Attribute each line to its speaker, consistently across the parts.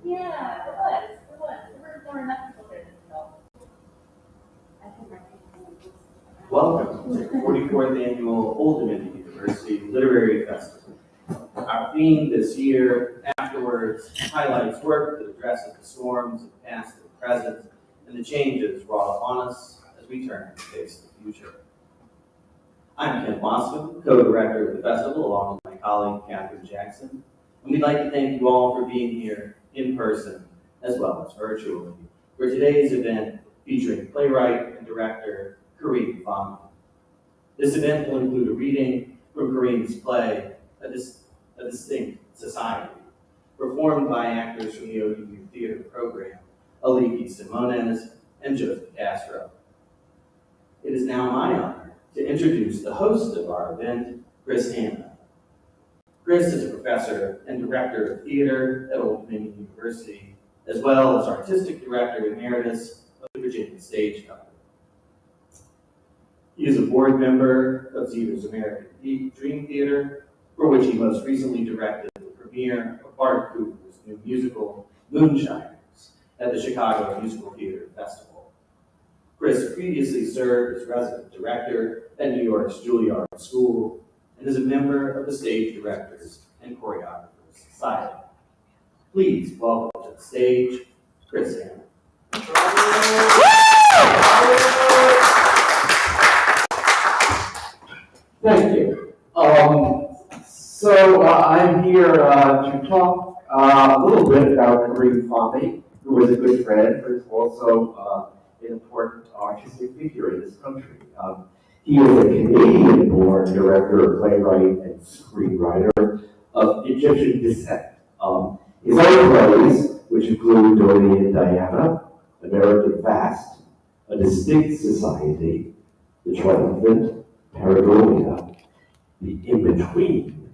Speaker 1: Yeah, it was. There were enough people there to tell.
Speaker 2: Welcome to the 44th Annual ODU Literary Literary Festival. Our theme this year, Afterwards, highlights work that addresses the storms of the past and present, and the changes wrought upon us as we turn to face the future. I'm Ken Moscom, co-director of the festival, along with my colleague, Catherine Jackson, and we'd like to thank you all for being here in person as well as virtually for today's event featuring playwright and director Haruki Murakami. This event will include a reading from Kareem's play, A Distinct Society, performed by actors from the ODU Theater program, Aliki Simones and Joseph Castro. It is now my honor to introduce the host of our event, Hanna. Chris is a professor and director of theater at Old Dominion University, as well as artistic director emeritus of the Virginia Stage Company. He is a board member of Zeter's American Dream Theater, for which he most recently directed the premiere of Bart Cooper's new musical, Moonshiners, at the Chicago Musical Theater Festival. Chris previously served as resident director at New York's Juilliard School and is a member of the Stage Directors and Choreographers Society. Please welcome to the stage, Hanna.
Speaker 3: Thank you. I'm here to talk a little bit about Haruki Murakami, who is a good friend, but is also an important artistic figure in this country. He is a Canadian-born director, playwright, and screenwriter of Egyptian descent. His other plays, which include Dorothy and Diana, American Fast, A Distinct Society, The Triumphant, Paradolia, The In-Between,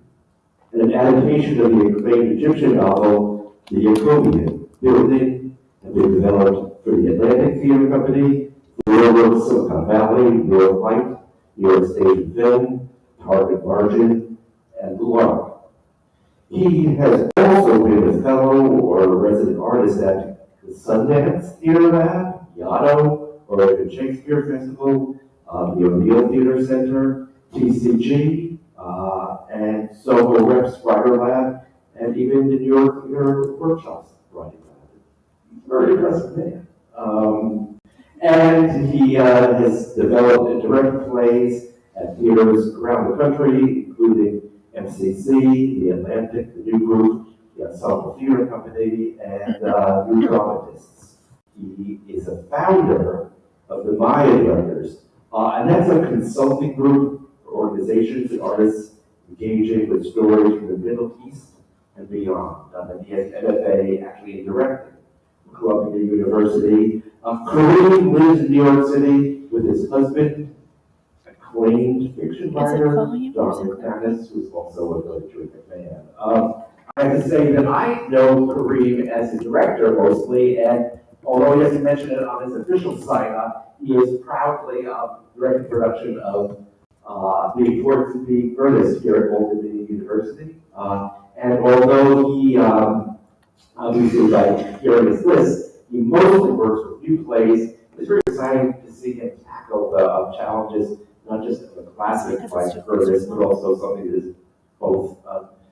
Speaker 3: and an adaptation of the acclaimed Egyptian novel, The Jacobean Building, have been developed for the Atlantic Theater Company, Railroad Silicon Valley, New York Light, New York Stage and Film, Target Margin, and Blue. He has also been a fellow or a resident artist at the Sundance Theater Lab, Yaddo, Oregon Shakespeare Festival, the O'Neill Theater Center, TCG, and Soho Reps Writer Lab, and even the New York Theater Workshops Writing Lab. He's a very impressive man. And he has developed and directed plays at theaters around the country, including MCC, the Atlantic, the New Group, the Ensemble Theater Company, and New Dramatists. He is a founder of the Maya Directors, and that's a consulting group for organizations and artists engaging with stories from the Middle East and beyond. And he has MFA actually in directing from Columbia University. Kareem lives in New York City with his husband, acclaimed fiction writer, Dr. Hanna, who's also a really terrific man. I have to say that I know Kareem as a director mostly, and although he doesn't mention it on his official site, he is proudly directing production of The Importance of Being Earnest here at Old Dominion University. And although he, obviously by hearing his list, he mostly works with new plays, it's very exciting to see him tackle the challenges, not just of a classic like Ernest, but also something that is both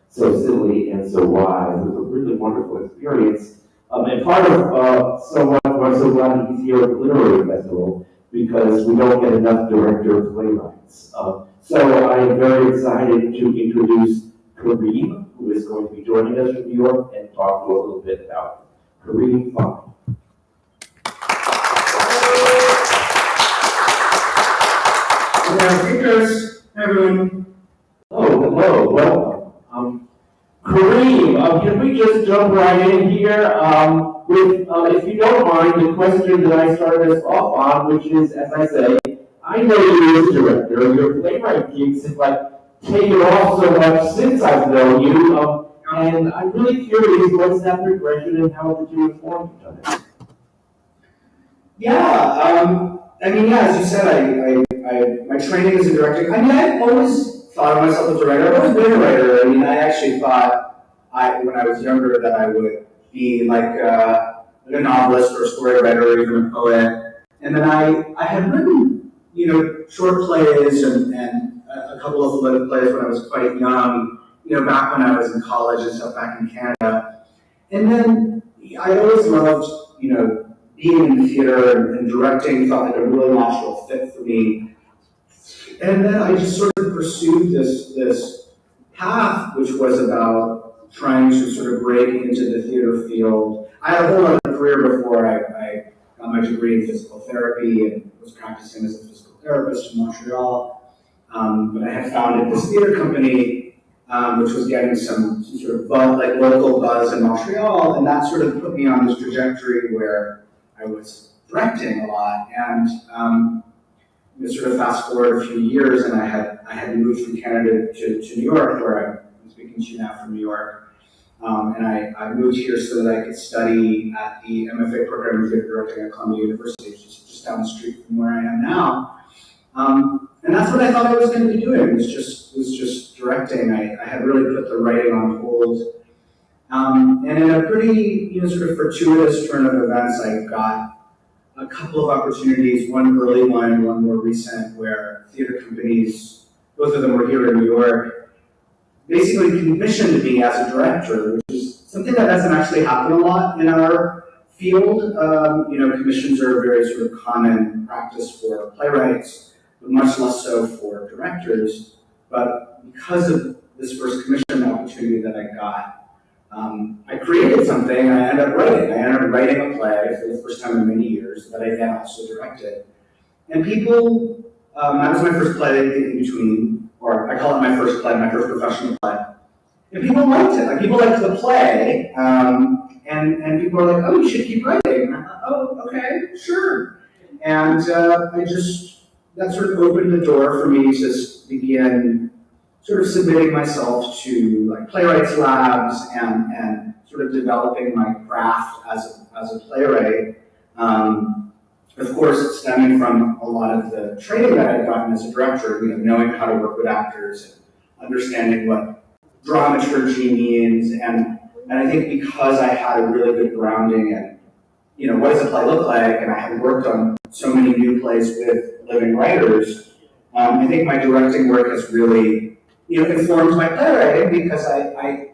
Speaker 3: so silly and so wise. It was a really wonderful experience. And part of so I'm so glad he's here at the Literary Festival, because we don't get enough director playwrights. So I am very excited to introduce Kareem, who is going to be joining us from New York and talk a little bit about Haruki Murakami.
Speaker 4: Speakers, everyone.
Speaker 3: Hello, welcome. Kareem, can we just jump right in here with, if you don't mind, the question that I started us off on, which is, as I say, I know you as director, your playwright gigs have taken off so much since I've known you, and I'm really curious, what's that progression and how did you inform each other?
Speaker 4: Yeah, as you said, my training as a director, I've always thought of myself as a writer. I've always been a writer. I actually thought, when I was younger, that I would be like a novelist or a story writer or even a poet. And then I had written, short plays and a couple of lit plays when I was quite young, back when I was in college and stuff back in Canada. And then I always loved, being in theater and directing, felt like a really natural fit for me. And then I just sort of pursued this path, which was about trying to sort of break into the theater field. I had a whole other career before I got my degree in physical therapy and was practicing as a physical therapist in Montreal. But I had founded this theater company, which was getting some sort of local buzz in Montreal, and that sort of put me on this trajectory where I was directing a lot. And sort of fast forward a few years, and I had moved from Canada to New York, where I'm speaking to you now from New York. And I moved here so that I could study at the MFA program in theater directing at Columbia University, which is just down the street from where I am now. And that's what I thought I was going to be doing, was just directing. I had really put the writing on hold. And in a pretty, sort of fortuitous turn of events, I got a couple of opportunities, one early one more recent, where theater companies, both of them were here in New York, basically commissioned me as a director, which is something that doesn't actually happen a lot in our field. Commissions are a very sort of common practice for playwrights, but much less so for directors. But because of this first commission opportunity that I got, I created something, and I ended up writing a play for the first time in many years that I then also directed. And people, that was my first play in between, or I call it my first play, my first professional play. And people liked it. Like, people liked the play, and people were like, "Oh, you should keep writing." And I thought, "Oh, okay, sure." And that sort of opened the door for me to begin sort of submitting myself to like playwrights labs and sort of developing my craft as a playwright. Of course, stemming from a lot of the training that I'd gotten as a director, knowing how to work with actors and understanding what dramaturgy means. And I think because I had a really good grounding in, what does a play look like, and I had worked on so many new plays with living writers, I think my directing work has really informed my playwriting, because I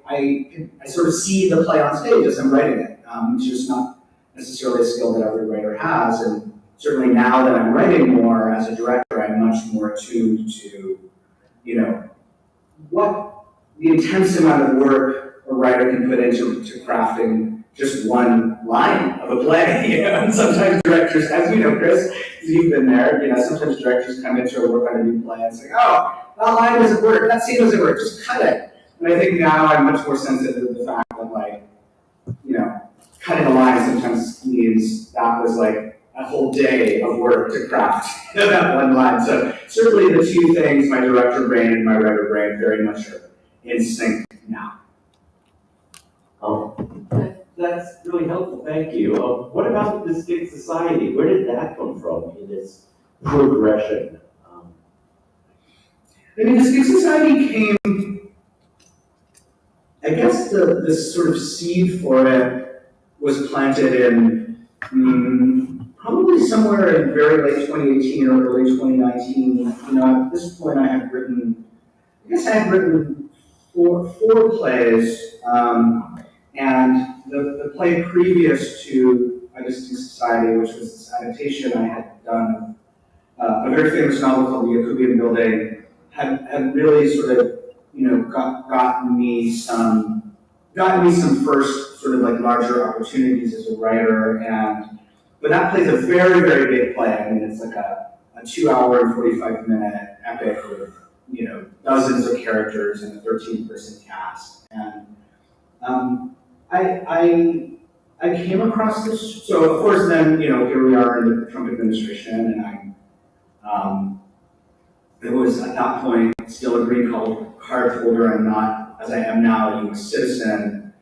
Speaker 4: sort of see the play on stage as I'm writing it, which is not necessarily a skill that every writer has. And certainly now that I'm writing more as a director, I'm much more attuned to, what the intense amount of work a writer can put into crafting just one line of a play. And sometimes directors, as you know, Chris, you've been there, sometimes directors come into a work on a new play and say, "Oh, that line doesn't work, that scene doesn't work, just cut it." And I think now I'm much more sensitive to the fact that, cutting a line sometimes means that was like a whole day of work to craft that one line. So certainly the two things, my director brain and my writer brain, very much are in sync now.
Speaker 3: That's really helpful, thank you. What about the Stick Society? Where did that come from in its progression?
Speaker 4: The Stick Society came, I guess the sort of seed for it was planted in probably somewhere in very late 2018 or early 2019. At this point I had written four plays, and the play previous to Stick Society, which was this adaptation I had done of a very famous novel called The Yakubian Building, had really sort of, gotten me some first sort of like larger opportunities as a writer. But that plays a very, very big play. It's like a 2-hour and 45-minute epic with, dozens of characters and a 13-person cast. And I came across this. So of course then, here we are in the Trump administration, and it was at that point still a green card holder. I'm not, as I am now, a U.S. citizen.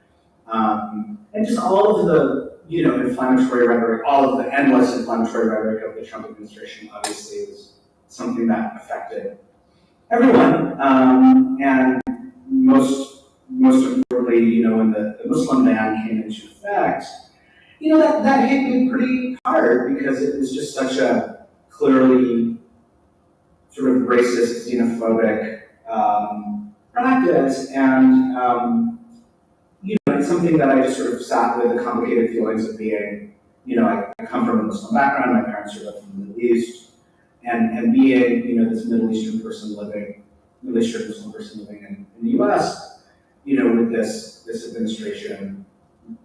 Speaker 4: And just all of the, inflammatory rhetoric, all of the endless inflammatory rhetoric of the Trump administration obviously was something that affected everyone. And most most importantly, when the Muslim ban came into effect, that hit me pretty hard because it was just such a clearly sort of racist, xenophobic practice, and it's something that I just sort of sat with the complicated feelings of being, I come from a Muslim background, my parents are from the Middle East, and being, this Middle Eastern Muslim person living in the U.S., with this administration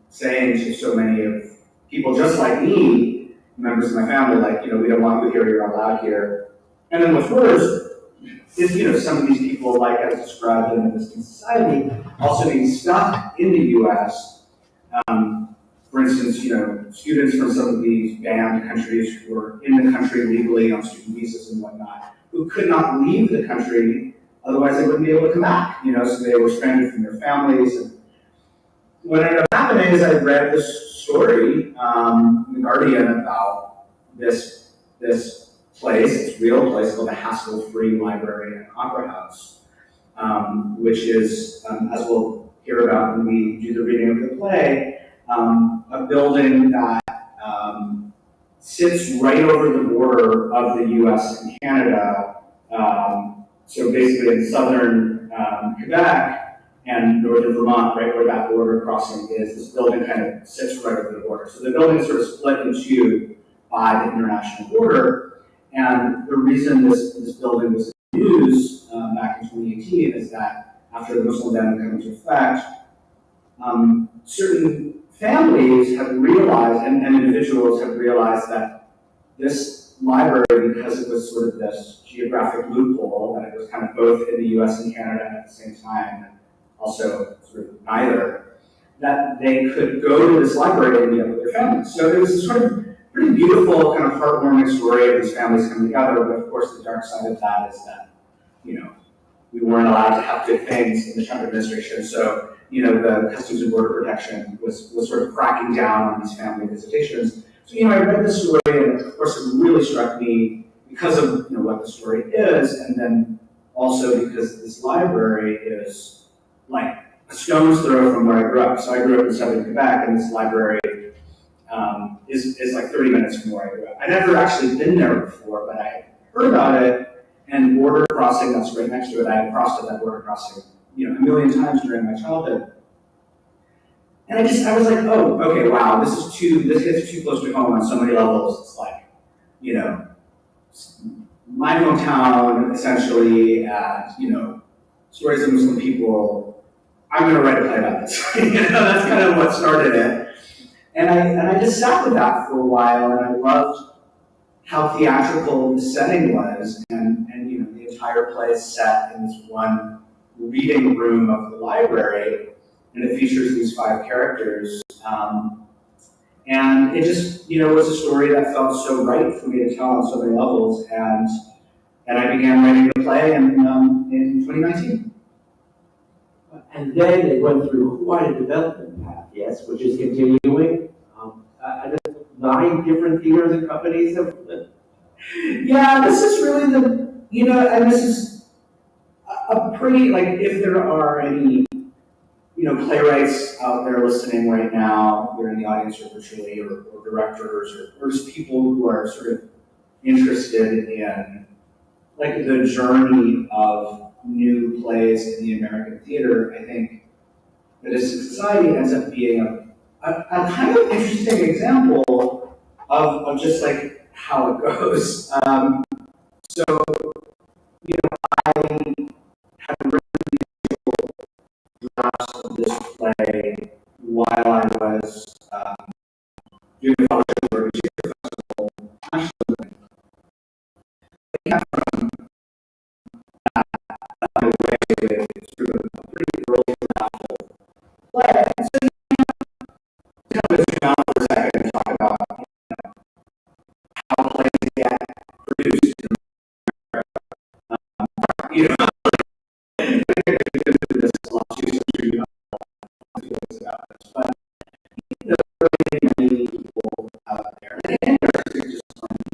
Speaker 4: saying to so many of people just like me, members of my family, like, we don't want you here, you're allowed here. And then what's worse is, some of these people, like as described in this society, also being stuck in the U.S. For instance, students from some of these banned countries who were in the country legally on student visas and whatnot, who could not leave the country, otherwise they wouldn't be able to come back, so they were stranded from their families. And what ended up happening is I read this story in The Guardian about this place, this real place called the Hassle-Free Library and Opera House, which is, as we'll hear about when we do the reading of the play, a building that sits right over the border of the U.S. and Canada, so basically in southern Quebec and northern Vermont, right where that border crossing is. This building kind of sits right over the border. So the building is sort of split in two by the international border. And the reason this building was in news back in 2018 is that after the Muslim ban came into effect, certain families have realized, and individuals have realized that this library, because it was sort of this geographic loophole, that it was kind of both in the US and Canada at the same time, and also sort of neither, that they could go to this library and meet up with their families. So there was this sort of pretty beautiful, kind of heartwarming story of these families coming together, but of course the dark side of that is that, we weren't allowed to have good things in the Trump administration. So, the Customs and Border Protection was sort of cracking down on these family visitations. So, I read this story, and of course it really struck me because of, what the story is, and then also because this library is like a stone's throw from where I grew up. So I grew up in southern Quebec, and this library is like 30 minutes from where I grew up. I'd never actually been there before, but I had heard about it, and border crossing that's right next to it. I had crossed at that border crossing, a million times during my childhood. And I was like, oh, okay, wow, this hits too close to home on so many levels. It's like, my hometown, essentially, stories of Muslim people. I'm going to write a play about this. That's kind of what started it. And I just sat with that for a while, and I loved how theatrical the setting was, and the entire play is set in this one reading room of the library, and it features these 5 characters. And it just, was a story that felt so right for me to tell on so many levels, and I began writing the play in 2019.
Speaker 3: And then it went through quite a development path, yes, which is continuing. 9 different theaters and companies have.
Speaker 4: Yeah, this is really and this is a pretty, like, if there are any, playwrights out there listening right now, they're in the audience or virtually, or directors, or just people who are sort of interested in, like, the journey of new plays in the American theater. I think that as a society ends up being a kind of interesting example of just like how it goes. So, I had written the drafts of this play while I was doing the fellowship for the Shakespeare Festival. Actually, I came from that way with sort of a pretty early draft of the play. So, kind of zoom out for a second and talk about how plays get produced in America. This a lot too century about this, but there are really many people out there, and just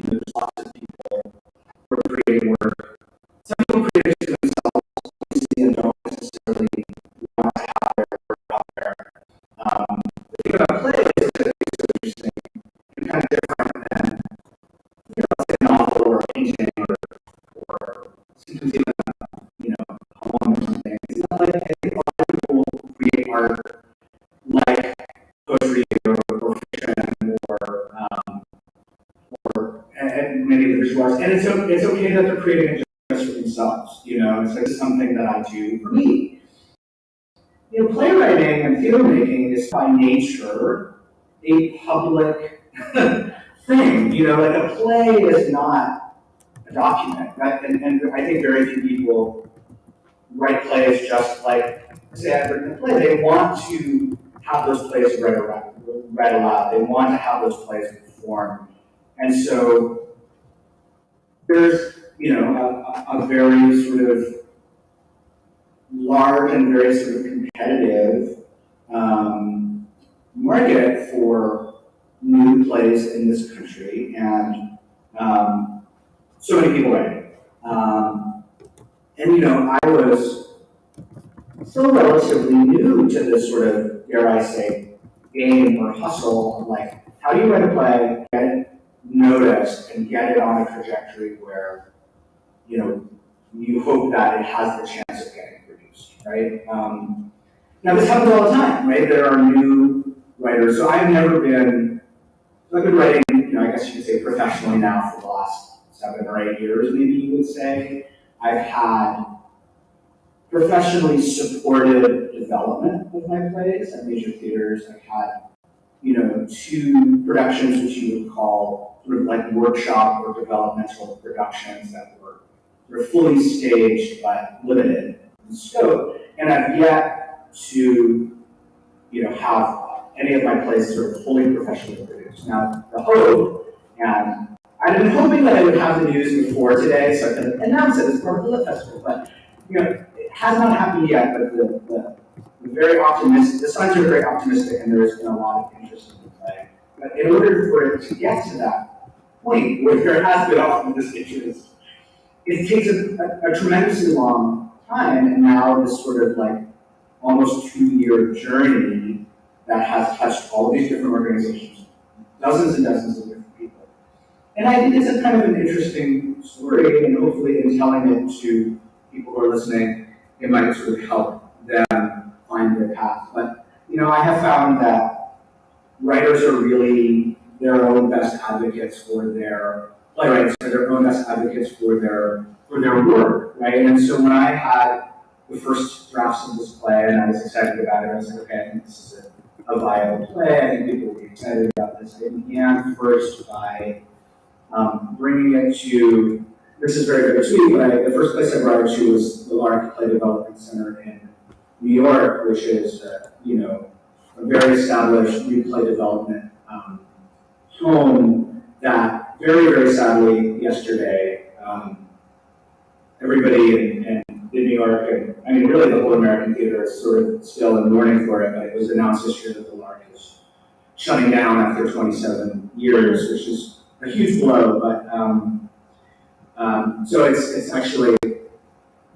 Speaker 4: there's lots of people who are creating work. Some people create it to themselves, and don't necessarily want to have their visualize, and it's okay that they're creating it just for themselves, you know, it's like something that I do for me. You know, playwriting and theater making is by nature a public thing, you know, like a play is not a document, right? And I think very few people write plays just like, say, I've written a play. They want to have those plays read aloud. They want to have those plays performed. And so there's, you know, a very sort of large and very sort of competitive market for new plays in this country, and so many people writing. And you know, I was still relatively new to this sort of, dare I say, game or hustle of like, how do you write a play, get it noticed, and get it on a trajectory where, you know, you hope that it has the chance of getting produced, right? Now this happens all the time, right? There are new writers, so I've been writing, you know, I guess you could say professionally now for the last 7 or 8 years, maybe you would say. I've had professionally supported development of my plays at major theaters. I've had, you know, 2 productions which you would call sort of like workshop or developmental productions that were fully staged but limited in scope. And I've yet to, you know, have any of my plays sort of fully professionally produced. Now, the hope, and I've been hoping that I would have the news before today so I can announce it as part of the Lit Festival, but, you know, it has not happened yet, but the very optimistic, the signs are very optimistic, and there's been a lot of interest in the play. But in order for it to get to that point where there has been optimistic interest, it takes a tremendously long time, and now this sort of like almost 2-year journey that has touched all of these different organizations, dozens and dozens of different people. And I think it's a kind of an interesting story, and hopefully in telling it to people who are listening, it might sort of help them find their path. But, you know, I have found that writers are really their own best advocates for their playwrights, are their own best advocates for their work, right? And so when I had the first drafts of this play and I was excited about it, I was like, okay, I think this is a viable play. I think people will be excited about this. I began first by bringing it to, this is very bittersweet, but the first place I brought it to was the Lark Play Development Center in New York, which is, you know, a very established new play development home that very, very sadly yesterday, everybody in New York, and I mean really the whole American theater is sort of still in mourning for it, but it was announced this year that the Lark is shutting down after 27 years, which is a huge blow, but so it's actually, you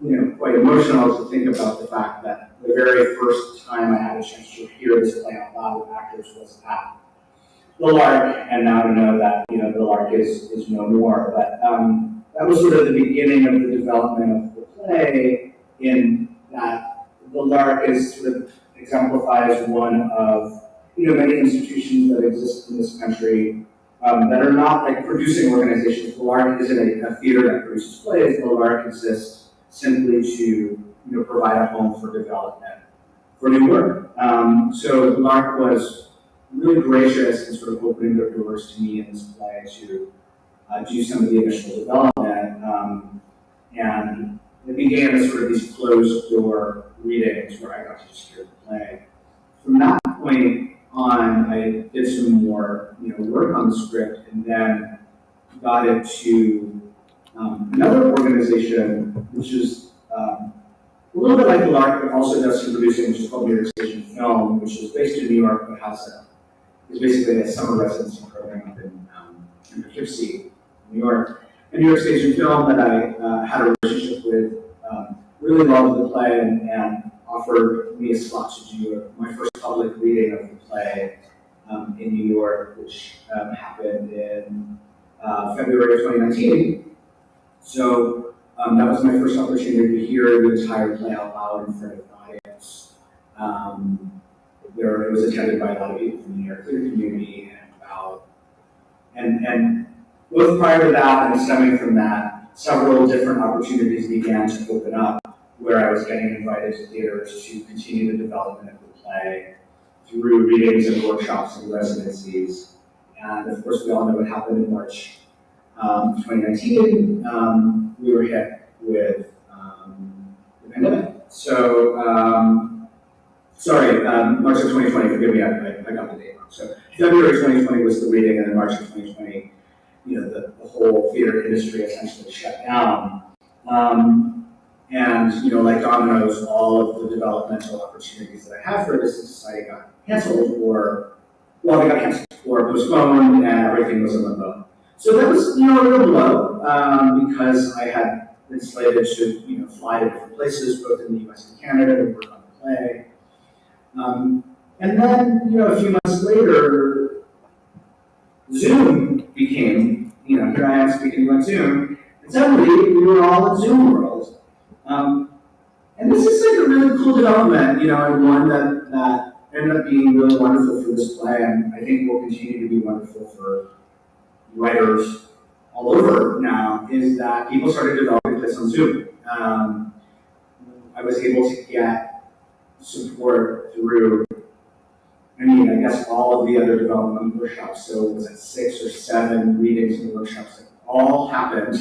Speaker 4: know, quite emotional to think about the fact that the very first time I had a chance to hear this play out loud with actors was at the Lark, and now to know that, you know, the Lark is no more. But that was sort of the beginning of the development of the play, in that the Lark is sort of exemplifies one of, you know, many institutions that exist in this country that are not like producing organizations. The Lark isn't a theater that produces plays. The Lark exists simply to, you know, provide a home for development for new work. So the Lark was really gracious in sort of opening their doors to me in this play to do some of the initial development. And it began as sort of these closed door readings where I got to just hear the play. From that point on, I did some more, you know, work on the script, and then got it to another organization, which is a little bit like the Lark, but also does some producing, which is called New York Station Film, which is based in New York, but is basically a summer residency program up in Poughkeepsie, New York. And New York Station Film that I had a relationship with really loved the play and offered me a slot to do my first public reading of the play in New York, which happened in February of 2019. So that was my first opportunity to hear the entire play out loud in front of an audience. It was attended by a lot of people from the New York theater community, and both prior to that and stemming from that, several different opportunities began to open up where I was getting invited to theaters to continue the development of the play through readings and workshops and residencies. And of course, we all know what happened in March 2019. We were hit with the pandemic. So, March of 2020, forgive me, I got the date wrong. So February 2020 was the reading, and then March of 2020, the whole theater industry essentially shut down. And, like dominoes, all of the developmental opportunities that I had for this society got canceled they got canceled or postponed, and everything was in limbo. So that was, a real blow, because I had been slated to, fly to different places, both in the US and Canada, to work on the play. And then, a few months later, Zoom became, here I am speaking on Zoom, and suddenly we were all in Zoom world. And this is like a really cool development, and one that ended up being really wonderful for this play, and I think will continue to be wonderful for writers all over now, is that people started developing plays on Zoom. I was able to get support through, I guess all of the other development workshops, so it was 6 or 7 readings and workshops that all happened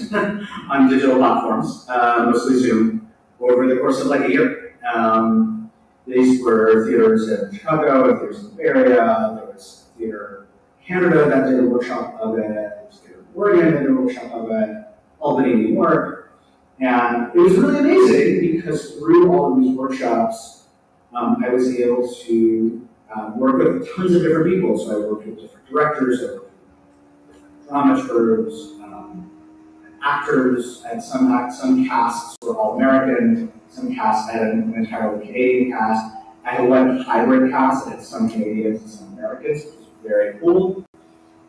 Speaker 4: on digital platforms, mostly Zoom, over the course of like a year. These were theaters in Chicago, theaters in the Bay Area, there was Theater Canada that did a workshop of it, there was Theater Oregon that did a workshop of it, Albany, New York. And it was really amazing because through all of these workshops, I was able to work with tons of different people. So I worked with different directors, I worked with dramaturgs, actors, and some casts were all American, some casts had an entirely Canadian cast. I had one hybrid cast that had some Canadians and some Americans, which was very cool.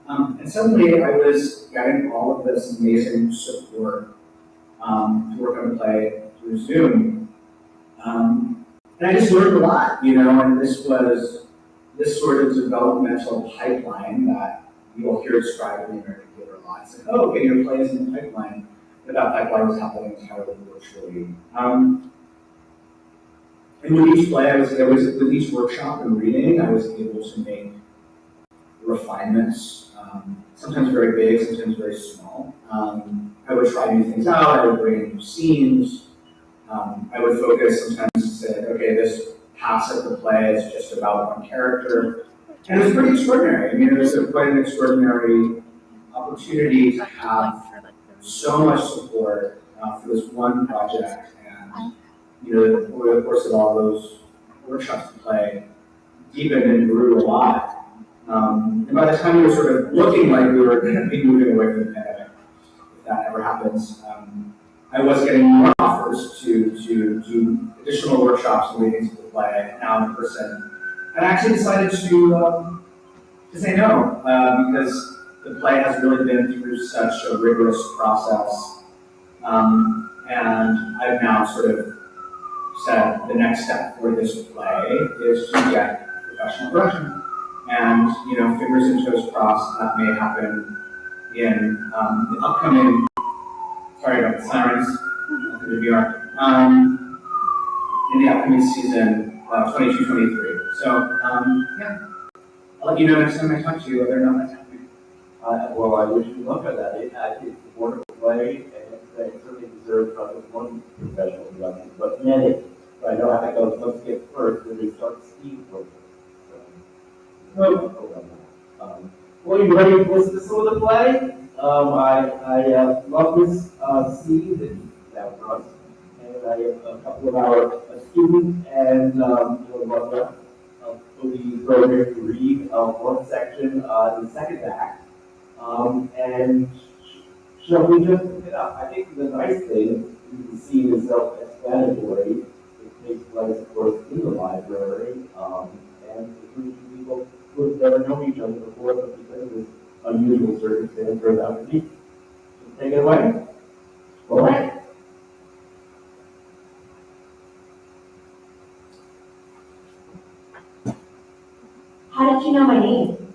Speaker 4: And suddenly I was getting all of this amazing support to work on the play through Zoom. And I just learned a lot, and this was this sort of developmental pipeline that you'll hear described in the American theater a lot. It's like, oh, okay, your play is in the pipeline, but that pipeline was happening entirely virtually. And with each play, with each workshop and reading, I was able to make refinements, sometimes very big, sometimes very small. I would try new things out, I would bring in new scenes. I would focus sometimes to say, okay, this pass of the play is just about one character. And it was pretty extraordinary. It was quite an extraordinary opportunity to have so much support for this one project. And, over the course of all those workshops, the play deepened and grew a lot. And by the time we were sort of looking like we were going to be moving away from the pandemic, if that ever happens, I was getting more offers to do additional workshops and readings of the play, now in person. And I actually decided to say no, because the play has really been through such a rigorous process. And I've now sort of said the next step for this play is to get professional production. And, fingers and toes crossed, that may happen in the upcoming, sorry about the sirens, in the VR, in the upcoming season, 22-23. So, yeah, I'll let you know next time I talk to you whether or not that's happening.
Speaker 3: Well, I wish you luck on that. It's a wonderful play, and it certainly deserves not just one professional production, but many. I know how that goes. Let's get first, and they start Steve with it. Well, you ready to listen to some of the play? I love this scene that you have for us, and I have a couple of our students and ODU program to read one section, the second act, and shall we just pick it up? I think the nice thing, the scene is self-explanatory. It takes place, of course, in the library, and the group of people who have never known each other before, but because of this unusual circumstance, turns out to be. Take it away. All right.
Speaker 5: How did you know my name?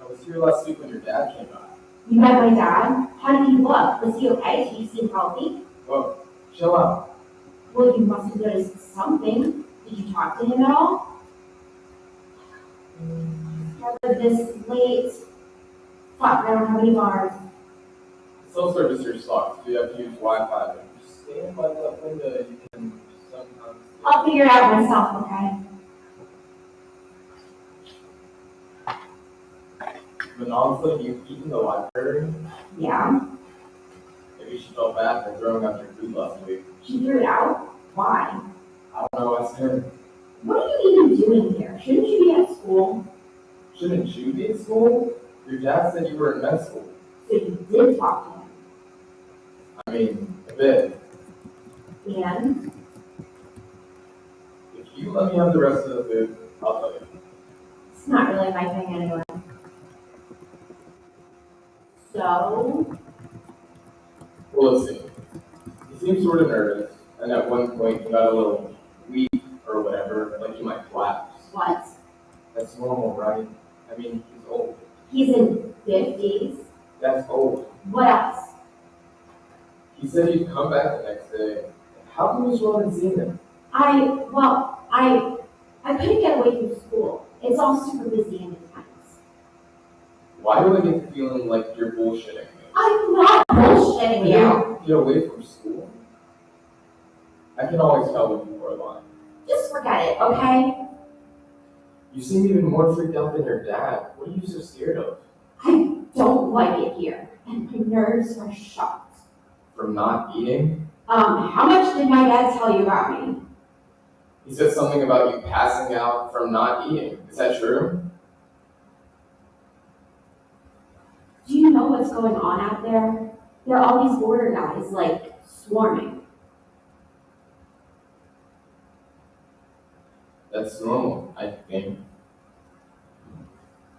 Speaker 6: I was here last week when your dad came by.
Speaker 5: You met my dad? How did he look? Was he okay? Did he seem healthy?
Speaker 6: Whoa, chill out.
Speaker 5: Well, you must have noticed something. Did you talk to him at all? Started this late. Fuck, I don't have any bars.
Speaker 6: Cell service here sucks. You have to use Wi-Fi. If you stand by that window, you can sometimes.
Speaker 5: I'll figure it out myself, okay?
Speaker 6: But honestly, you've eaten the library.
Speaker 5: Yeah.
Speaker 6: Maybe she felt bad for throwing out your food last week.
Speaker 5: She threw it out? Why?
Speaker 6: I don't know, ask her.
Speaker 5: What are you even doing here? Shouldn't you be at school?
Speaker 6: Shouldn't you be at school? Your dad said you were in med school.
Speaker 5: So you did talk to him.
Speaker 6: I mean, a bit.
Speaker 5: And?
Speaker 6: If you let me have the rest of the food, I'll tell you.
Speaker 5: It's not really my thing anyway. So?
Speaker 6: Well, let's see. You seem sort of nervous, and at one point you got a little weak or whatever, like you might collapse.
Speaker 5: What?
Speaker 6: That's normal, right? I mean, he's old.
Speaker 5: He's in 50s?
Speaker 6: That's old.
Speaker 5: What else?
Speaker 6: He said he'd come back the next day. How come you still haven't seen him?
Speaker 5: I couldn't get away from school. It's all super busy and intense.
Speaker 6: Why do I get the feeling like you're bullshitting me?
Speaker 5: I'm not bullshitting you.
Speaker 6: Get away from school? I can always tell when you are lying.
Speaker 5: Just forget it, okay?
Speaker 6: You seem even more freaked out than your dad. What are you so scared of?
Speaker 5: I don't like it here, and my nerves are shot.
Speaker 6: From not eating?
Speaker 5: How much did my dad tell you about me?
Speaker 6: He said something about you passing out from not eating. Is that true?
Speaker 5: Do you know what's going on out there? There are all these border guys, like, swarming.
Speaker 6: That's normal, I think.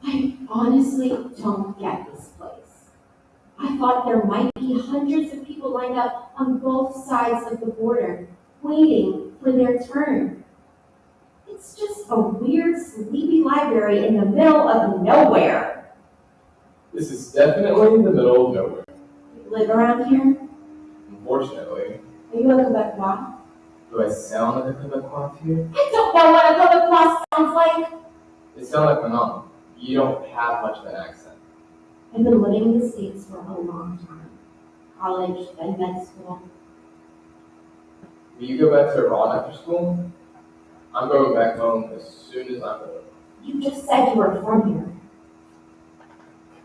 Speaker 5: I honestly don't get this place. I thought there might be hundreds of people lined up on both sides of the border, waiting for their turn. It's just a weird, sleepy library in the middle of nowhere.
Speaker 6: This is definitely in the middle of nowhere.
Speaker 5: You live around here?
Speaker 6: Unfortunately.
Speaker 5: Are you a Quebecois?
Speaker 6: Do I sound like a Quebecois to you?
Speaker 5: I don't know what a Quebecois sounds like.
Speaker 6: It sounds like my mom. You don't have much of an accent.
Speaker 5: I've been living in the States for a long time. College, then med school.
Speaker 6: Will you go back to Iran after school? I'm going back home as soon as I'm done.
Speaker 5: You just said you were from here.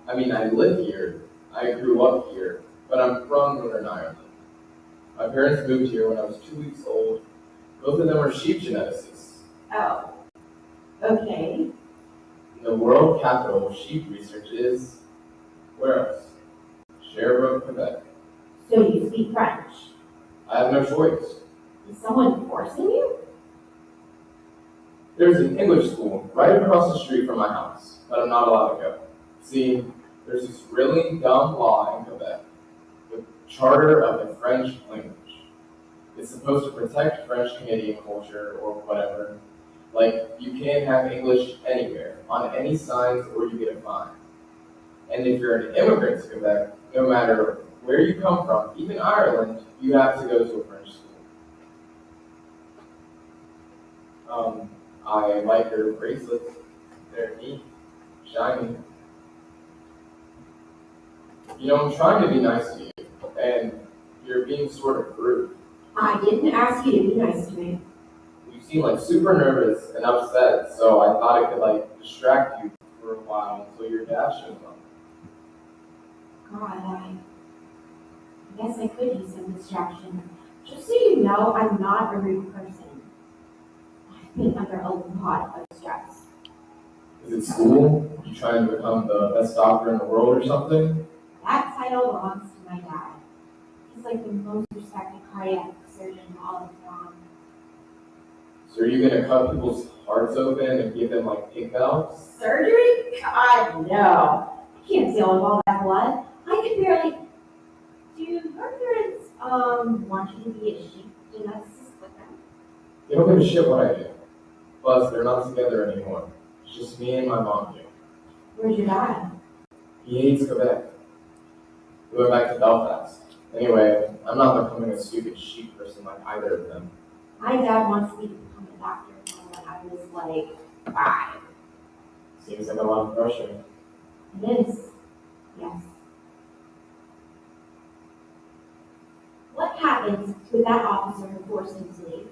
Speaker 6: I mean, I live here. I grew up here, but I'm from Northern Ireland. My parents moved here when I was 2 weeks old. Both of them are sheep geneticists.
Speaker 5: Oh. Okay.
Speaker 6: The world capital of sheep research is, where else? Sherbrooke, Quebec.
Speaker 5: So you speak French.
Speaker 6: I have no choice.
Speaker 5: Is someone forcing you?
Speaker 6: There's an English school right across the street from my house, but I'm not allowed to go. See, there's this really dumb law in Quebec, the Charter of the French Language. It's supposed to protect French Canadian culture or whatever. Like, you can't have English anywhere, on any signs, or you get a fine. And if you're an immigrant to Quebec, no matter where you come from, even Ireland, you have to go to a French school. I like your bracelets. They're neat, shiny. You know, I'm trying to be nice to you, and you're being sort of rude.
Speaker 5: I didn't ask you to be nice to me.
Speaker 6: You seem like super nervous and upset, so I thought I could like distract you for a while until your dad shows up.
Speaker 5: God, I guess I could use some distraction. Just so you know, I'm not a rude person. I've been under a lot of stress.
Speaker 6: Is it school? You trying to become the best doctor in the world or something?
Speaker 5: That title belongs to my dad. He's like the most respected cardiac surgeon in all of town.
Speaker 6: So are you gonna cut people's hearts open and give them like pig valves?
Speaker 5: Surgery? God, no. I can't deal with all that blood. I could barely. Do your parents want you to be a sheep geneticist with them?
Speaker 6: They don't give a shit what I do. Plus, they're not together anymore. It's just me and my mom here.
Speaker 5: Where's your dad?
Speaker 6: He hates Quebec. We went back to Belfast. Anyway, I'm not becoming a stupid sheep person like either of them.
Speaker 5: My dad wants me to become a doctor when I was like 5.
Speaker 6: Seems like a lot of pressure.
Speaker 5: It is, yes. What happened with that officer who forced him to leave?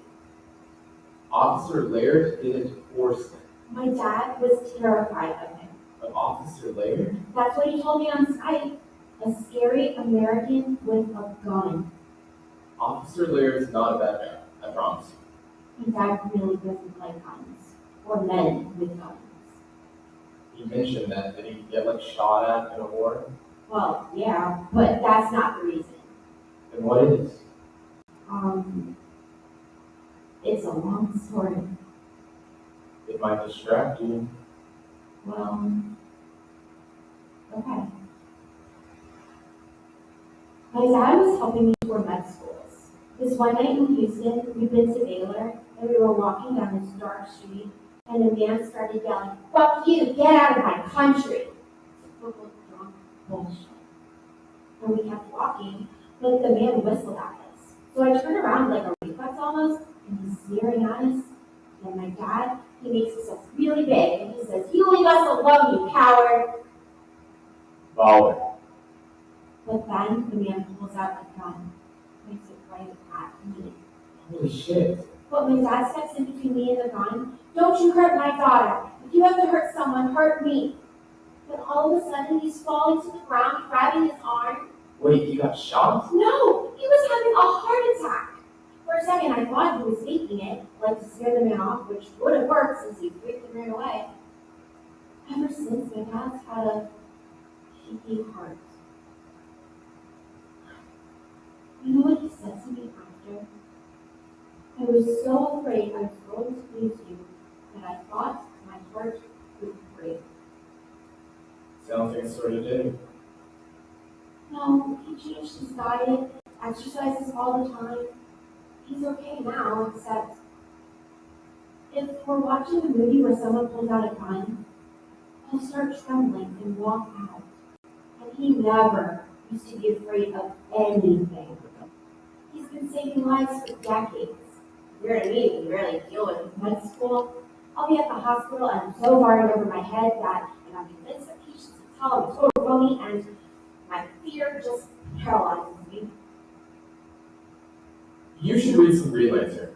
Speaker 6: Officer Laird didn't force him.
Speaker 5: My dad was terrified of him.
Speaker 6: But Officer Laird?
Speaker 5: That's what he told me on Skype. A scary American with a gun.
Speaker 6: Officer Laird's not a bad guy, I promise you.
Speaker 5: My dad really doesn't like guns. Or men with guns.
Speaker 6: You mentioned that. Did he get like shot at in a war?
Speaker 5: Well, yeah, but that's not the reason.
Speaker 6: Then what is?
Speaker 5: It's a long story.
Speaker 6: It might distract you.
Speaker 5: Well, okay. My dad was helping me for med schools. This one night in Houston, we'd been to Baylor, and we were walking down this dark street, and a man started yelling, "Fuck you, get out of my country!" Typical drunk bullshit. And we kept walking, but the man whistled at us. So I turned around like a reflex almost, and he's sneering at us. And my dad, he makes himself really big, and he says, "You leave us alone, you coward!"
Speaker 6: Baller.
Speaker 5: But then the man pulls out a gun, points it right at me.
Speaker 6: Holy shit.
Speaker 5: But my dad steps in between me and the gun. "Don't you hurt my daughter. If you have to hurt someone, hurt me." Then all of a sudden, he's falling to the ground, grabbing his arm.
Speaker 6: Wait, you got shot?
Speaker 5: No, he was having a heart attack. For a second, I thought he was faking it, like to scare the man off, which would have worked since he freaked and ran away. Ever since, my dad's had a shaky heart. You know what he said to me after? "I was so afraid I was going to lose you that I thought my heart would break."
Speaker 6: Sounds like a sort of day.
Speaker 5: No, he changed his diet, exercises all the time. He's okay now, except if we're watching a movie where someone pulls out a gun, he'll start trembling and walk out. And he never used to be afraid of anything. He's been saving lives for decades. Compared to me, we rarely deal with med school. I'll be at the hospital and I'm so far in over my head that, and I'm convinced that patients can tell I'm a total phony, and my fear just paralyzes me.
Speaker 6: You should read some Green Lantern.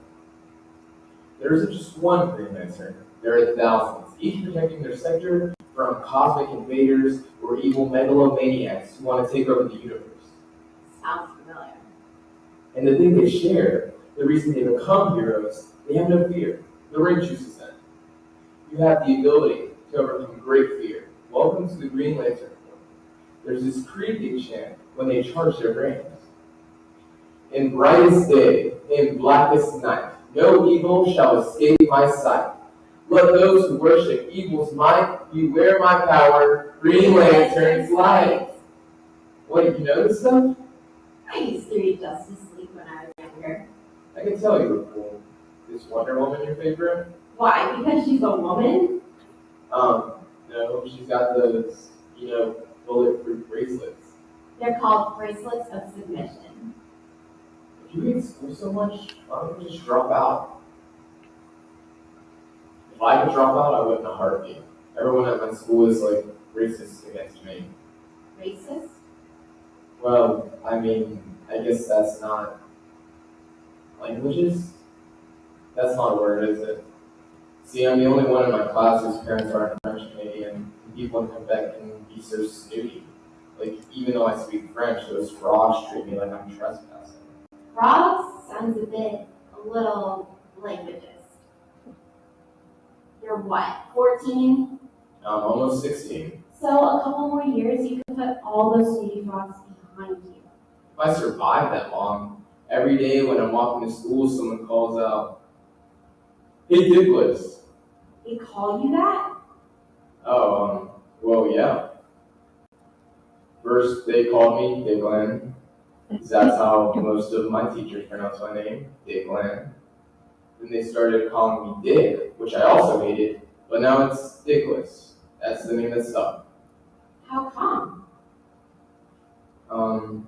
Speaker 6: There isn't just one Green Lantern. There are thousands, each protecting their sector from cosmic invaders or evil megalomaniacs who want to take over the universe.
Speaker 5: Sounds familiar.
Speaker 6: And the thing they share, the reason they become heroes, they have no fear. The ring chooses them. You have the ability to overcome great fear. Welcome to the Green Lantern Corps. There's this creeping chant when they charge their brains. In brightest day, in blackest night, no evil shall escape my sight. Let those who worship evil's might beware my power, Green Lantern's light. What, did you know this stuff?
Speaker 5: I used to read Justice League when I was younger.
Speaker 6: I can tell you were cool. Is Wonder Woman your favorite?
Speaker 5: Why? Because she's a woman?
Speaker 6: No, she's got those, bulletproof bracelets.
Speaker 5: They're called bracelets of submission.
Speaker 6: If you hate school so much, why don't you just drop out? If I could drop out, I would in a heartbeat. Everyone at my school is like racist against me.
Speaker 5: Racist?
Speaker 6: Well, I mean, I guess that's not languages? That's not a word, is it? See, I'm the only one in my class whose parents aren't French Canadian, and people in Quebec can be so snooty. Like, even though I speak French, those frogs treat me like I'm trespassing.
Speaker 5: Frogs sounds a little languageist. You're what, 14?
Speaker 6: I'm almost 16.
Speaker 5: So a couple more years, you can put all those snooty frogs behind you.
Speaker 6: If I survive that long, every day when I'm walking to school, someone calls out, "Hey, Dickless."
Speaker 5: They call you that?
Speaker 6: Oh, well, yeah. First, they called me Dickland. That's how most of my teachers pronounce my name, Dickland. Then they started calling me Dick, which I also hated, but now it's Dickless. That's the name that stuck.
Speaker 5: How come? You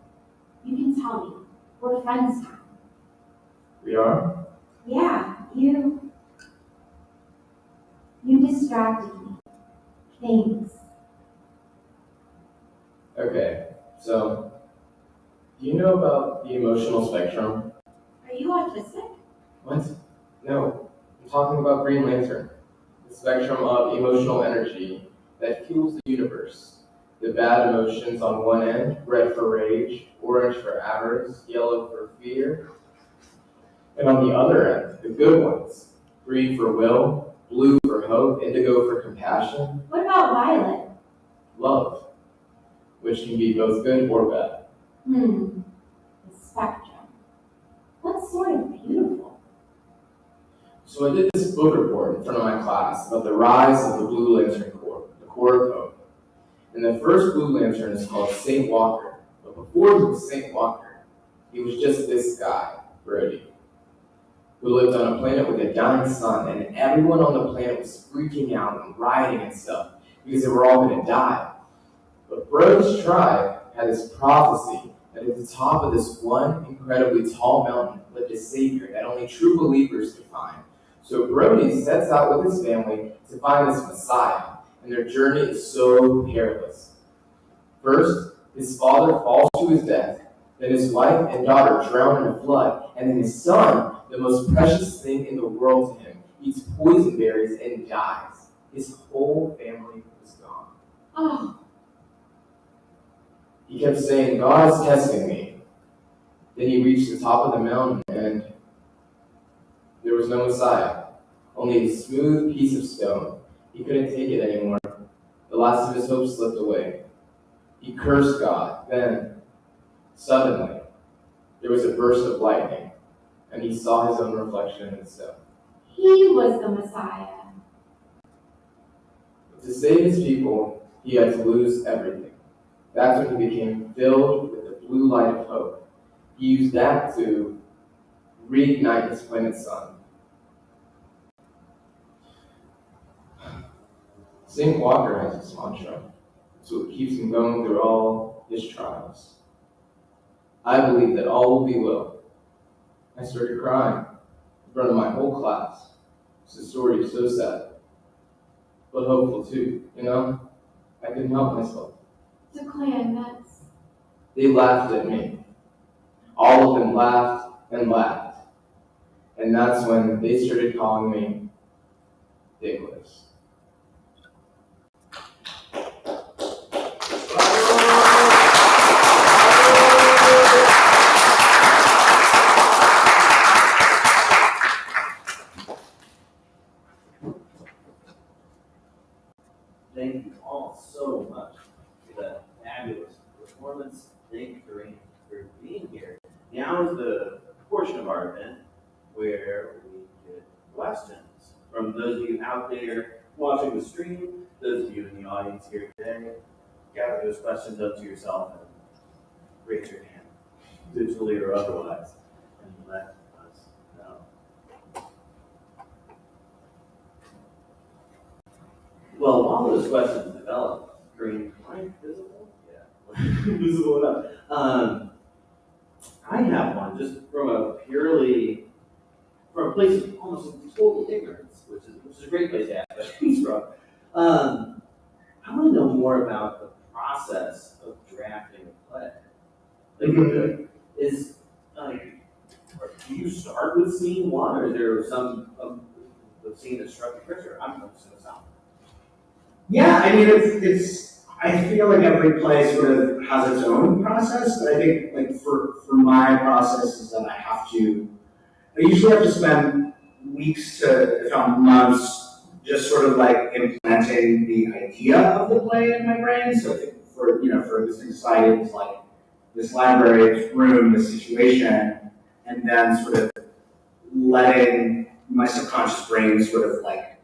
Speaker 5: can tell me. We're friends now.
Speaker 6: We are?
Speaker 5: Yeah, you distracted me. Thanks.
Speaker 6: Okay, so, do you know about the emotional spectrum?
Speaker 5: Are you autistic?
Speaker 6: What? No, I'm talking about Green Lantern. The spectrum of emotional energy that fuels the universe. The bad emotions on one end, red for rage, orange for avarice, yellow for fear. And on the other end, the good ones, green for will, blue for hope, indigo for compassion,
Speaker 5: What about Violet?
Speaker 6: love, which can be both good or bad.
Speaker 5: The spectrum. That's sort of beautiful.
Speaker 6: So I did this book report in front of my class about the rise of the Blue Lantern Corps, the Corps of Hope. And the first Blue Lantern is called St. Walker. But before he was St. Walker, he was just this guy, Brody, who lived on a planet with a dying sun, and everyone on the planet was freaking out and rioting and stuff because they were all going to die. But Brody's tribe had this prophecy that at the top of this one incredibly tall mountain lived a savior that only true believers could find. So Brody sets out with his family to find this Messiah, and their journey is so perilous. First, his father falls to his death, then his wife and daughter drown in a flood, and then his son, the most precious thing in the world to him, eats poison berries and dies. His whole family was gone.
Speaker 5: Oh,
Speaker 6: He kept saying, God is testing me. Then he reached the top of the mountain, and there was no Messiah, only a smooth piece of stone. He couldn't take it anymore. The last of his hope slipped away. He cursed God. Then, suddenly, there was a burst of lightning, and he saw his own reflection in the stone.
Speaker 5: he was the Messiah.
Speaker 6: But to save his people, he had to lose everything. That's when he became filled with the blue light of hope. He used that to reignite his planet's sun. St. Walker has this mantra, so it keeps him going through all his trials. I believe that all will be well. I started crying in front of my whole class. The story is so sad, but hopeful too, you know? I couldn't help myself.
Speaker 5: The clan, that's...
Speaker 6: They laughed at me. All of them laughed and laughed. And that's when they started calling me Dickless.
Speaker 2: Thank you all so much for that fabulous performance. Thank you, Doreen, for being here. Now is the portion of our event where we get questions from those of you out there watching the stream, those of you in the audience here today. Gather those questions up to yourself and raise your hand, digitally or otherwise, and let us know. Well, while those questions develop, Green, am I visible? Yeah, visible enough. I have one just from a place of almost total ignorance, which is a great place to ask questions from. I want to know more about the process of drafting a play. Like, do you start with scene one, or is there some of the scene that struck you first, or I'm just going to stop?
Speaker 4: Yeah, I mean, I feel like every play sort of has its own process, but I think, like, for my process is that I usually have to spend weeks to, if not months, just sort of like implementing the idea of the play in my brain. So I think for this exciting, it's like this library, this room, this situation, and then sort of letting my subconscious brain sort of like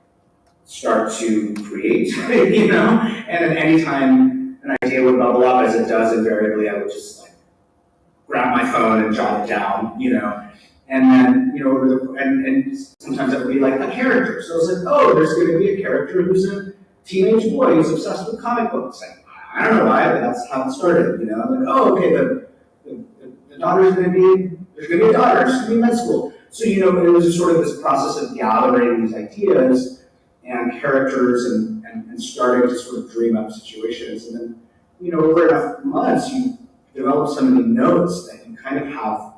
Speaker 4: start to create, and then anytime an idea would bubble up, as it does invariably, I would just like grab my phone and jot it down, and then, and sometimes it would be like a character. So I was like, oh, there's going to be a character who's a teenage boy who's obsessed with comic books. And I don't know why, but that's how it started, you know? Like, oh, okay, the daughter's gonna be, there's gonna be a daughter, she's gonna be in med school. So, you know, it was just sort of this process of gathering these ideas and characters and starting to sort of dream up situations. And then, you know, over enough months, you develop so many notes that you kind of have,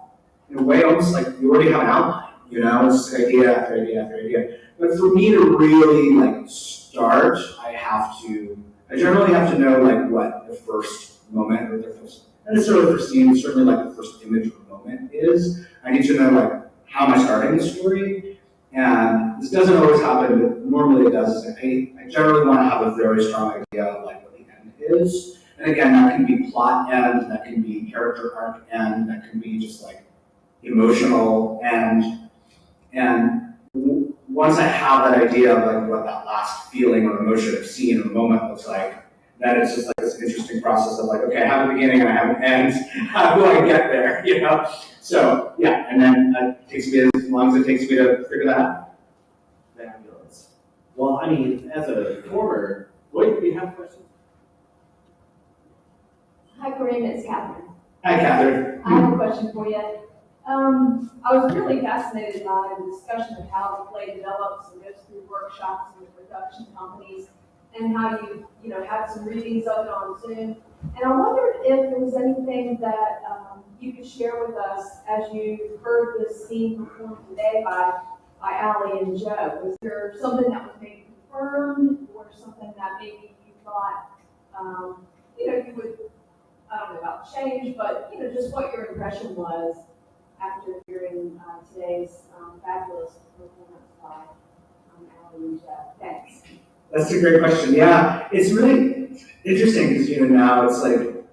Speaker 4: in a way, almost like you already have an outline, you know? It's like idea after idea after idea. But for me to really, like, start, I generally have to know, like, what the first moment or the first, not necessarily the first scene, certainly like the first image or moment is. I need to know, like, how am I starting the story? And this doesn't always happen, but normally it does. I generally want to have a very strong idea of, like, what the end is. And again, that can be plot end, that can be character arc end, that can be just, like, emotional end. And once I have that idea of, like, what that last feeling or emotion or scene or moment looks like, then it's just like this interesting process of, like, okay, I have a beginning and I have an end. How do I get there? You know? So yeah, and then it takes me as long as it takes me to figure that out.
Speaker 2: Fabulous. Well, I mean, as a former, wait, do you have questions?
Speaker 1: Hi, Corinne, it's Catherine.
Speaker 4: Hi, Catherine.
Speaker 1: I have a question for you. I was really fascinated by the discussion of how the play develops and goes through workshops with production companies, and how you know, had some readings of it on Zoom. And I wondered if there was anything that you could share with us as you heard this scene performed today by Allie and Joe. Was there something that was maybe confirmed, or something that maybe you thought, you know, you would, I don't know about change, but, you know, just what your impression was after hearing today's fabulous performance by Allie and Joe? Thanks.
Speaker 4: That's a great question. Yeah, it's really interesting because, you know, now it's like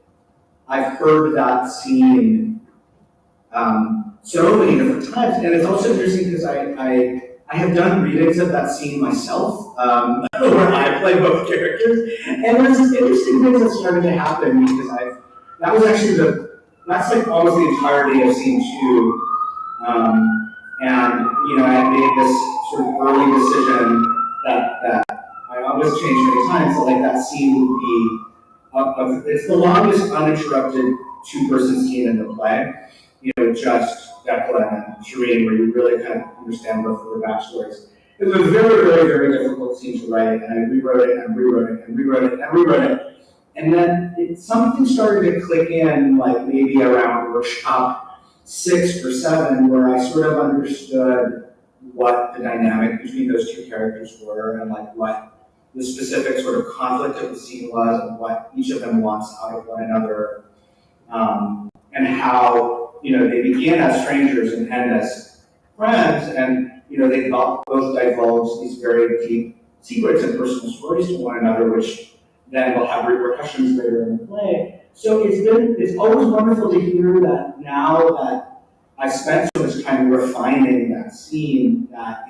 Speaker 4: I've heard that scene so many different times, and it's also interesting because I have done readings of that scene myself, where I play both characters, and there's this interesting things that started to happen because that was actually that's like almost the entirety of scene 2, and you know, I had made this sort of early decision that I always change many times, so like that scene would be, it's the longest uninterrupted two-person scene in the play, you know, just Declan and Shireen, where you really kind of understand both of their backstories. It was a very, very, very difficult scene to write, and I rewrote it and rewrote it and rewrote it and rewrote it. And then something started to click in, like maybe around workshop 6 or 7, where I sort of understood what the dynamic between those two characters were, and like what the specific sort of conflict of the scene was, and what each of them wants out of one another, and how, you know, they begin as strangers and end as friends, and, you know, they both divulge these very deep secrets and personal stories to one another, which then will have repercussions later in the play. So it's always wonderful to hear that now that I've spent so much time refining that scene, that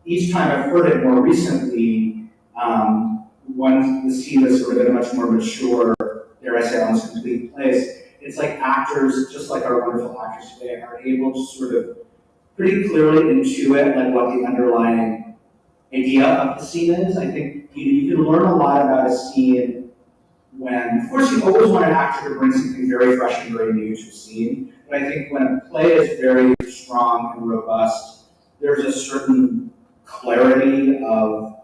Speaker 4: each time I've heard it more recently, once the scene is sort of in a much more mature, dare I say, almost complete place, it's like actors, just like our wonderful actors today, are able to sort of pretty clearly intuit like what the underlying idea of the scene is. I think you can learn a lot about a scene when, of course, you always want an actor to bring something very fresh and very new to a scene, but I think when a play is very strong and robust, there's a certain clarity of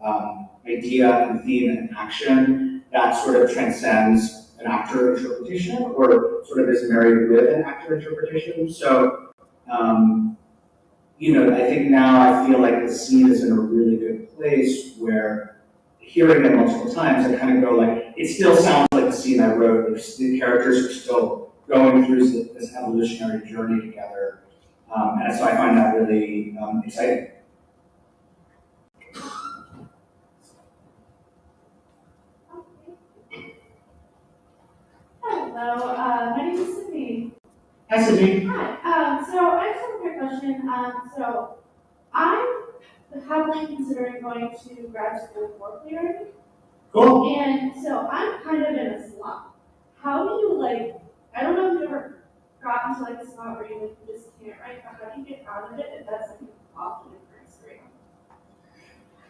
Speaker 4: idea and theme and action that sort of transcends an actor interpretation, or sort of is married with an actor interpretation. So, you know, I think now I feel like the scene is in a really good place where, hearing it multiple times, I kind of go like, it still sounds like the scene I wrote. The characters are still going through this evolutionary journey together, and so I find that really exciting.
Speaker 7: Hello, my name is Cindy.
Speaker 4: Hi, Sydney.
Speaker 7: Hi. So I just have a quick question. So I'm heavily considering going to grad school for playwriting,
Speaker 4: Cool.
Speaker 7: and so I'm kind of in a slump. How do you I don't know if you've ever gotten to like a spot where you just can't write, but how do you get out of it if that's like often in first grade?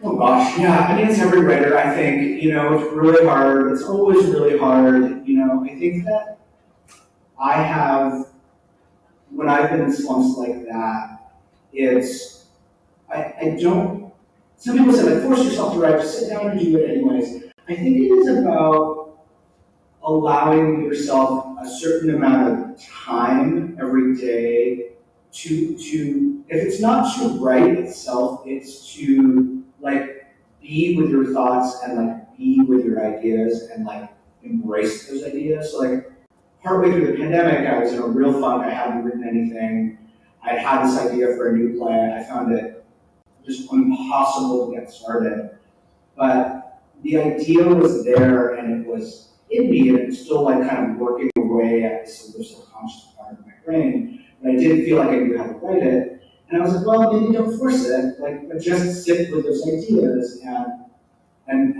Speaker 4: Oh gosh, yeah, I mean, it's every writer, I think, it's really hard, it's always really hard, I think that I have, when I've been in slumps like that, I don't, some people say, like, force yourself to write, just sit down and do it anyways. I think it is about allowing yourself a certain amount of time every day to if it's not to write itself, it's to like be with your thoughts and like be with your ideas and like embrace those ideas. So like partway through the pandemic, I was in a real funk. I hadn't written anything. I had this idea for a new play. I found it just impossible to get started. But the idea was there and it was in me and it was still like kind of working away at this sort of subconscious part of my brain. And I didn't feel like I knew how to write it. And I was like, well, maybe don't force it, but just sit with those ideas and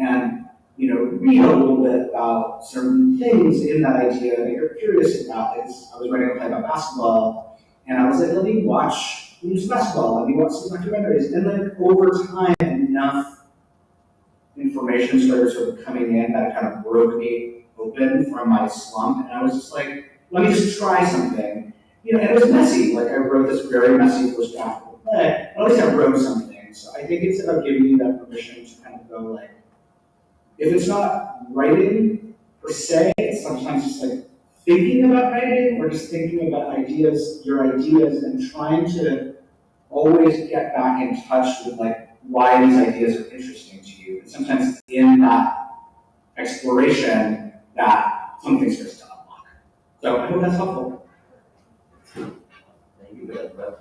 Speaker 4: read a little bit about certain things in that idea that you're curious about. Like, I was writing a play about basketball, and I was like, let me watch basketball, let me watch some documentaries. And then over time, enough information started sort of coming in that kind of broke me open from my slump, and I was just like, let me just try something. And it was messy. Like I wrote this very messy first draft of the play, but at least I wrote something. So I think it's about giving you that permission to kind of go like, if it's not writing per se, it's sometimes just like thinking about writing or just thinking about your ideas, and trying to always get back in touch with like why these ideas are interesting to you. And sometimes it's in that exploration that something starts to unlock. So I hope that's helpful.
Speaker 2: Thank you for that.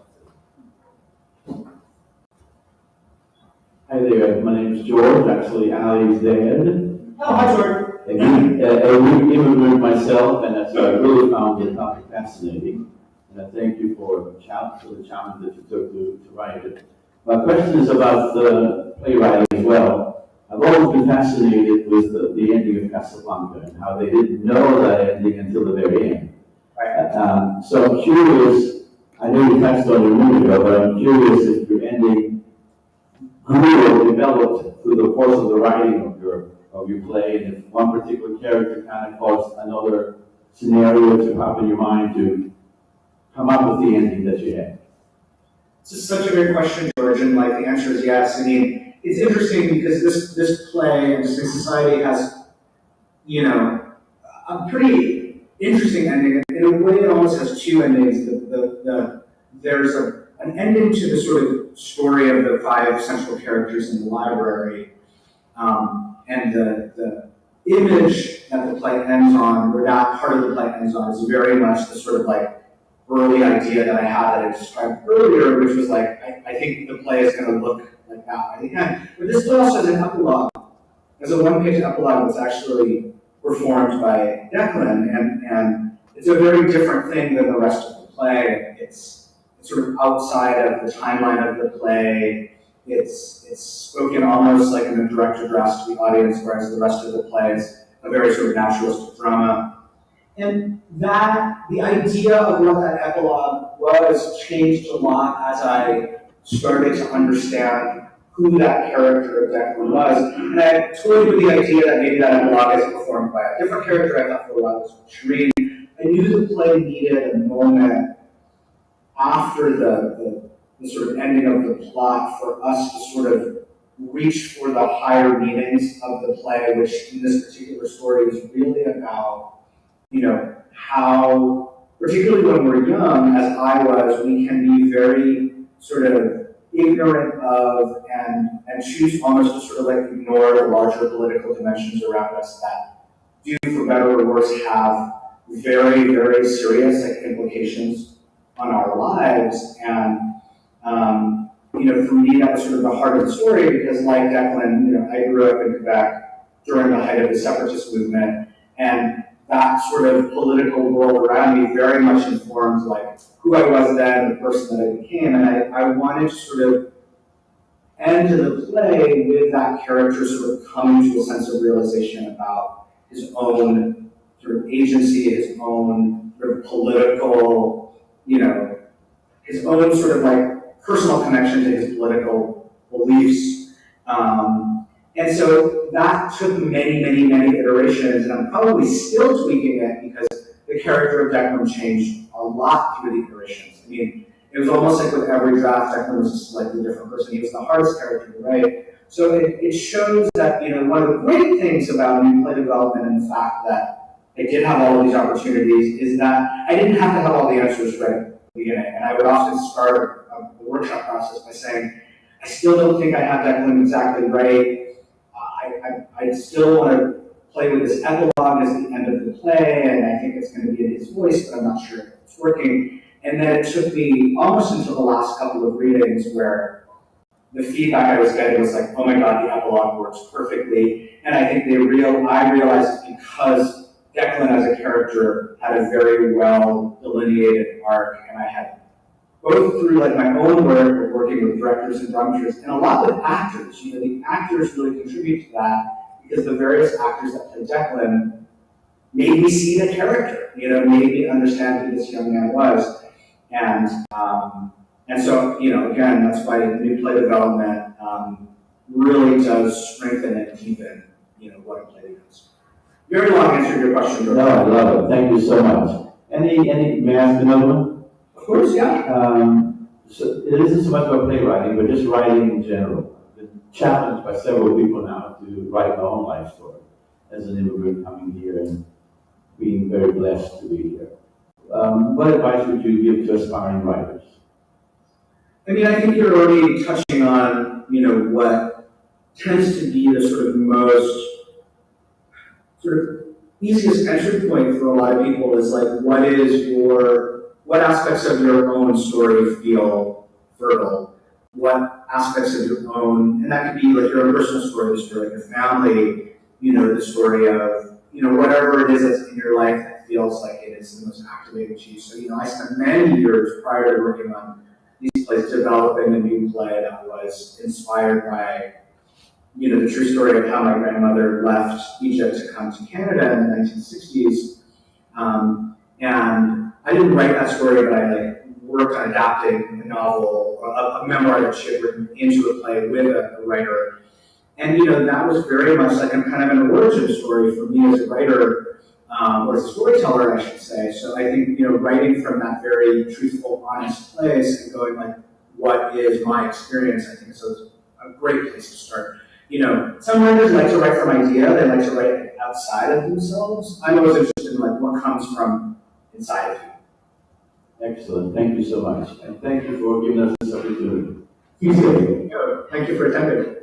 Speaker 3: Hi there, my name is George, actually Ali's dad.
Speaker 4: Oh, hi, George.
Speaker 3: A new immigrant myself, and that's I really found the topic fascinating. And I thank you for the challenge that you took to write it. My question is about the playwriting as well. I've always been fascinated with the ending of Casablanca and how they didn't know that ending until the very end.
Speaker 4: Right.
Speaker 3: So I'm curious, I know you touched on it a minute ago, but I'm curious if your ending grew or developed through the course of the writing of your play, and if one particular character kind of caused another scenario to pop in your mind to come up with the ending that you had.
Speaker 4: This is such a great question, George, and like the answer is yes. I mean, it's interesting because this play and Mystic Society has, a pretty interesting ending. In a way, it almost has two endings. There's an ending to the sort of story of the five central characters in the library, and the image that the play ends on, or that part of the play ends on, is very much the sort of like early idea that I had that I described earlier, which was like, I think the play is going to look like that by the end. But this play also has an epilogue. There's a one-page epilogue that's actually performed by Declan, and it's a very different thing than the rest of the play. It's sort of outside of the timeline of the play. It's spoken almost like in a direct address to the audience, whereas the rest of the play is a very sort of naturalistic drama. And the idea of what that epilogue was changed a lot as I started to understand who that character of Declan was. And I toyed with the idea that maybe that epilogue is performed by a different character. I thought for a while it was Shireen. I knew the play needed a moment after the sort of ending of the plot for us to sort of reach for the higher meanings of the play, which in this particular story is really about how, particularly when we're young, as I was, we can be very sort of ignorant of and choose almost to sort of like ignore the larger political dimensions around us that do, for better or worse, have very, very serious implications on our lives. And for me, that was sort of the heart of the story, because like Declan, I grew up in Quebec during the height of the separatist movement, and that sort of political world around me very much informed like who I was then, the person that I became, and I wanted to sort of end the play with that character sort of coming to a sense of realization about his own sort of agency, his own sort of political, his own sort of like personal connection to his political beliefs. And so that took many, many, many iterations, and I'm probably still tweaking it because the character of Declan changed a lot through the iterations. I mean, it was almost like with every draft, Declan was a slightly different person. He was the hardest character to write. So it shows that, one of the great things about new play development and the fact that I did have all of these opportunities is that I didn't have to have all the answers right at the beginning. And I would often start the workshop process by saying, I still don't think I have Declan exactly right. I still want to play with this epilogue as the end of the play, and I think it's going to be in his voice, but I'm not sure if it's working. And then it took me almost until the last couple of readings where the feedback I was getting was like, oh my God, the epilogue works perfectly. And I think I realized because Declan as a character had a very well delineated arc, and I had both through like my own work of working with directors and dramaturgs, and a lot with actors. The actors really contribute to that because the various actors that play Declan made me see the character, made me understand who this young man was. And so, again, that's why new play development really does strengthen and deepen, what a play becomes. Very long answer to your question, George.
Speaker 3: No, I love it. Thank you so much. May I ask another one?
Speaker 4: Of course, yeah.
Speaker 3: So it isn't so much about playwriting, but just writing in general. I've been challenged by several people now to write my own life story as an immigrant coming here and being very blessed to be here. What advice would you give to aspiring writers?
Speaker 4: I mean, I think you're already touching on, what tends to be the sort of most easiest entry point for a lot of people is like, what aspects of your own story feel fertile? What aspects of your own, and that could be like your own personal story, the story of your family, the story of, whatever it is that's in your life that feels like it is the most activating to you. So, I spent many years prior to working on these plays developing a new play that was inspired by, the true story of how my grandmother left Egypt to come to Canada in the 1960s. And I didn't write that story, but I worked on adapting a novel, a memoir that she had written into a play with a writer. And that was very much like kind of an origin story for me as a writer, or as a storyteller, I should say. So I think, writing from that very truthful, honest place and going like, what is my experience, I think is a great place to start. Some writers like to write from idea, they like to write outside of themselves. I'm always interested in like what comes from inside of you.
Speaker 3: Excellent. Thank you so much. And thank you for giving us this opportunity.
Speaker 4: Thank you for attending.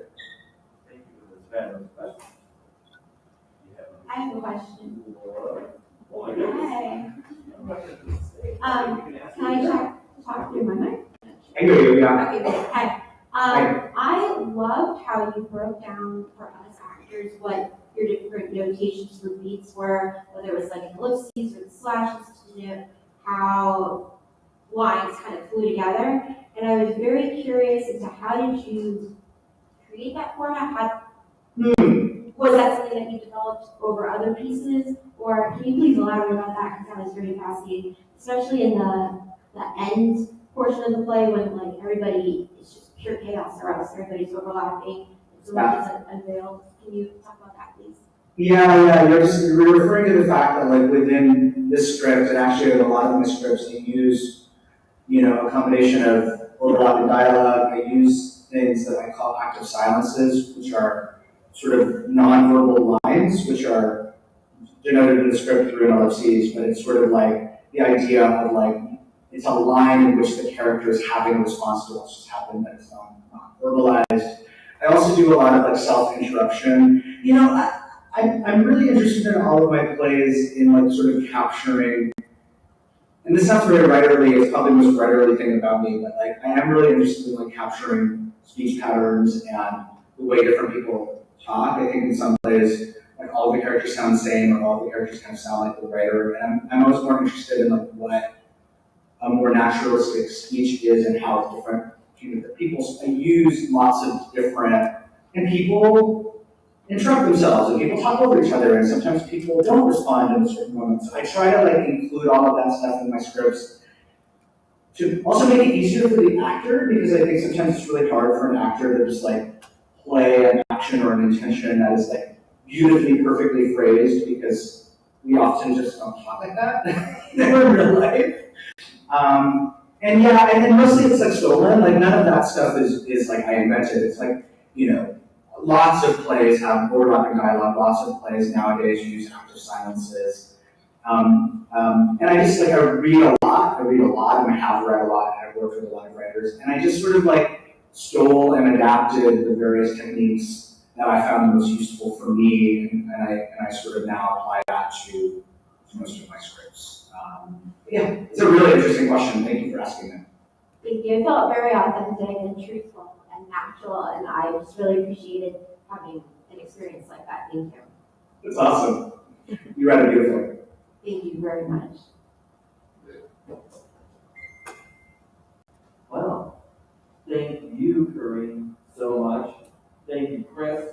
Speaker 2: Thank you for this fabulous question.
Speaker 5: I have a question.
Speaker 2: Hi.
Speaker 5: Can I talk through my mic?
Speaker 4: I hear you, yeah.
Speaker 5: Okay, good. Hi. I loved how you broke down for us actors what your different notations for beats were, whether it was like ellipses or the slashes to denote how lines kind of flew together. And I was very curious as to how did you create that format? Was that something that you developed over other pieces? Or can you please elaborate about that, because that was very fascinating, especially in the end portion of the play when like everybody is just pure chaos around us, everybody's overlapping, so much is unveiled. Can you talk about that, please?
Speaker 4: Yeah, you're referring to the fact that like within this script, and actually in a lot of my scripts, I use, a combination of overlapping dialogue. I use things that I call active silences, which are sort of nonverbal lines, which are denoted in the script through an ellipses, but it's sort of like the idea of like, it's a line in which the character is having a response to what's just happened that is not verbalized. I also do a lot of like self-interruption. I'm really interested in all of my plays in like sort of capturing, and this sounds very writerly, it's probably the most writerly thing about me, but like I am really interested in like capturing speech patterns and the way different people talk. I think in some plays, like all the characters sound the same, or all the characters kind of sound like the writer, and I'm always more interested in like what a more naturalistic speech is and how it's different. I use lots of different, and people interrupt themselves, and people talk over each other, and sometimes people don't respond in certain moments. I try to like include all of that stuff in my scripts to also make it easier for the actor, because I think sometimes it's really hard for an actor to just like play, an action, or an intention that is like beautifully, perfectly phrased, because we often just don't talk like that in real life. And yeah, and then mostly it's like stolen. Like none of that stuff is like I invented. It's like, you know, lots of plays have overlapping dialogue. Lots of plays nowadays use active silences. And I just like I read a lot, and I have read a lot, and I've worked with a lot of writers, and I just sort of like stole and adapted the various techniques that I found most useful for me, and I sort of now apply that to most of my scripts. Yeah, it's a really interesting question. Thank you for asking that.
Speaker 5: Thank you. It felt very authentic and truthful and natural, and I just really appreciated having an experience like that. Thank you.
Speaker 4: It's awesome. You read it beautifully.
Speaker 5: Thank you very much.
Speaker 2: Well, thank you, Corinne, so much. Thank you, Chris.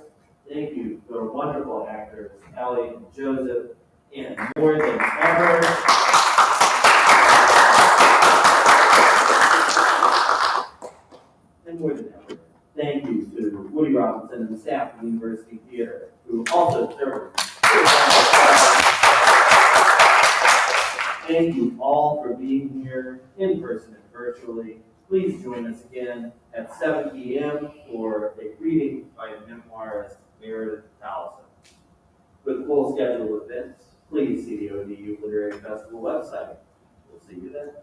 Speaker 2: Thank you to our wonderful actors, Ellie and Joseph, and more than ever. And more than ever, thank you to Woody Robinson and the staff of the University Theater, who also served. Thank you all for being here in person and virtually. Please join us again at 7 p.m. for a reading by a memoirist, Meredith Allison. With full schedule of events, please see the ODU Literary Festival website. We'll see you then.